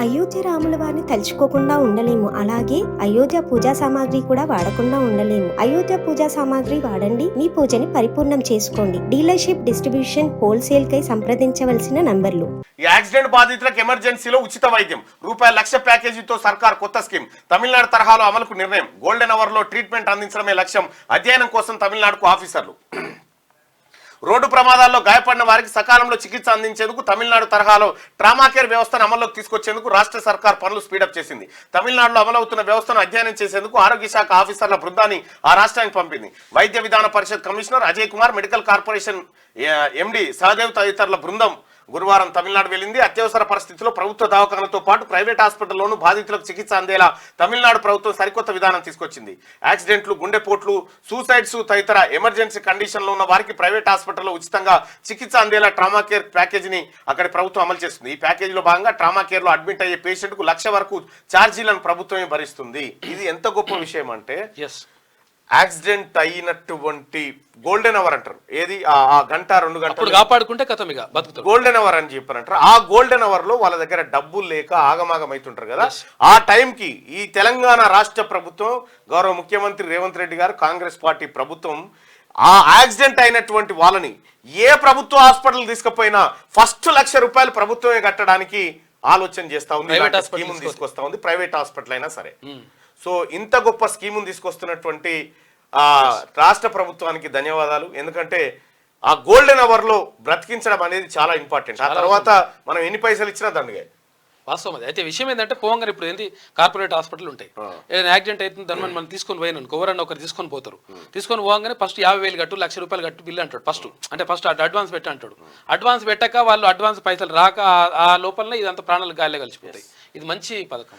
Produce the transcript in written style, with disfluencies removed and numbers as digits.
అయోధ్య రాముల వారిని తలుచుకోకుండా ఉండలేము. అలాగే అయోధ్య పూజా సామాగ్రి కూడా వాడకుండా ఉండలేము. అయోధ్య పూజా సామాగ్రి వాడండి, మీ పూజని పరిపూర్ణం చేసుకోండి. డీలర్షిప్, డిస్ట్రిబ్యూషన్, హోల్సేల్ కై సంప్రదించవలసిన నంబర్లు. ఈ యాక్సిడెంట్ బాధితులకు ఎమర్జెన్సీలో ఉచిత వైద్యం ₹1,00,000 ప్యాకేజీతో సర్కార్ కొత్త స్కీమ్. తమిళనాడు తరహాలో అమలుకు నిర్ణయం. గోల్డెన్ అవర్ లో ట్రీట్మెంట్ అందించడమే లక్ష్యం. అధ్యయనం కోసం తమిళనాడుకు ఆఫీసర్లు. రోడ్డు ప్రమాదాల్లో గాయపడిన వారికి సకాలంలో చికిత్స అందించేందుకు తమిళనాడు తరహాలో ట్రామా కేర్ వ్యవస్థను అమల్లోకి తీసుకొచ్చేందుకు రాష్ట్ర సర్కార్ పనులు స్పీడప్ చేసింది. తమిళనాడులో అమలవుతున్న వ్యవస్థను అధ్యయనం చేసేందుకు ఆరోగ్య శాఖ ఆఫీసర్ల బృందాన్ని ఆ రాష్ట్రానికి పంపింది. Vaidya Vidhana Parishad commissioner Ajay Kumar, medical corporation MD Sahadev తదితరుల బృందం గురువారం తమిళనాడు వెళ్లింది. అత్యవసర పరిస్థితుల్లో ప్రభుత్వ దవాఖానతో పాటు ప్రైవేట్ హాస్పిటల్లోనూ బాధితులకు చికిత్స అందేలా తమిళనాడు ప్రభుత్వం సరికొత్త విధానం తీసుకొచ్చింది. యాక్సిడెంట్లు, గుండెపోట్లు, సూసైడ్స్ తదితర ఎమర్జెన్సీ కండిషన్లో ఉన్న వారికి ప్రైవేట్ హాస్పిటల్లో ఉచితంగా చికిత్స అందేలా ట్రామా కేర్ ప్యాకేజీని అక్కడి ప్రభుత్వం అమలు చేస్తుంది. ఈ ప్యాకేజీలో భాగంగా ట్రామా కేర్ లో అడ్మిట్ అయ్యే పేషెంట్ కు ₹1,00,000 వరకు ఛార్జీలను ప్రభుత్వమే భరిస్తుంది. ఇది ఎంత గొప్ప విషయం అంటే, యాక్సిడెంట్ అయినటువంటి గోల్డెన్ అవర్ అంటారు, ఏది ఆ గంట 2 గంటలు కాపాడుకుంటే కథమిగా బతుకుతారు, గోల్డెన్ అవర్ అని చెప్పారంటారు. ఆ గోల్డెన్ అవర్ లో వాళ్ళ దగ్గర డబ్బులు లేక ఆగమాగం అవుతుంటారు కదా. ఆ టైంకి ఈ తెలంగాణ రాష్ట్ర ప్రభుత్వం, గౌరవ ముఖ్యమంత్రి రేవంత్ రెడ్డి గారు, కాంగ్రెస్ పార్టీ ప్రభుత్వం ఆ యాక్సిడెంట్ అయినటువంటి వాళ్ళని ఏ ప్రభుత్వ హాస్పిటల్ తీసుకుపోయినా ఫస్ట్ ₹1,00,000 ప్రభుత్వమే కట్టడానికి ఆలోచన చేస్తా ఉంది, స్కీమ్ తీసుకొస్తా ఉంది. ప్రైవేట్ హాస్పిటల్ అయినా సరే. సో ఇంత గొప్ప స్కీమును తీసుకొస్తున్నటువంటి రాష్ట్ర ప్రభుత్వానికి ధన్యవాదాలు. ఎందుకంటే ఆ గోల్డెన్ అవర్ లో బ్రతికించడం అనేది చాలా ఇంపార్టెంట్. ఆ తర్వాత మనం ఎన్ని పైసలు ఇచ్చినా దండగా వాస్తవం అది. అయితే విషయం ఏంటంటే, పోవంగానే ఇప్పుడు ఏంది, కార్పొరేట్ హాస్పిటల్ ఉంటాయి, ఏదైనా యాక్సిడెంట్ అవుతుంది దాన్ని మనం తీసుకొని పోయినాను, ఎవరన్నా ఒకరు తీసుకొని పోతారు. తీసుకొని పోగానే ఫస్ట్ 50,000 కట్టు, ₹1,00,000 కట్టు బిల్లు అంటాడు. ఫస్ట్ అడ్వాన్స్ పెట్టి అంటాడు. అడ్వాన్స్ పెట్టాక వాళ్ళు అడ్వాన్స్ పైసలు రాక ఆ లోపలనే ఇదంతా ప్రాణాలు గాలిలో కలిసిపోతాయి. ఇది మంచి పథకం.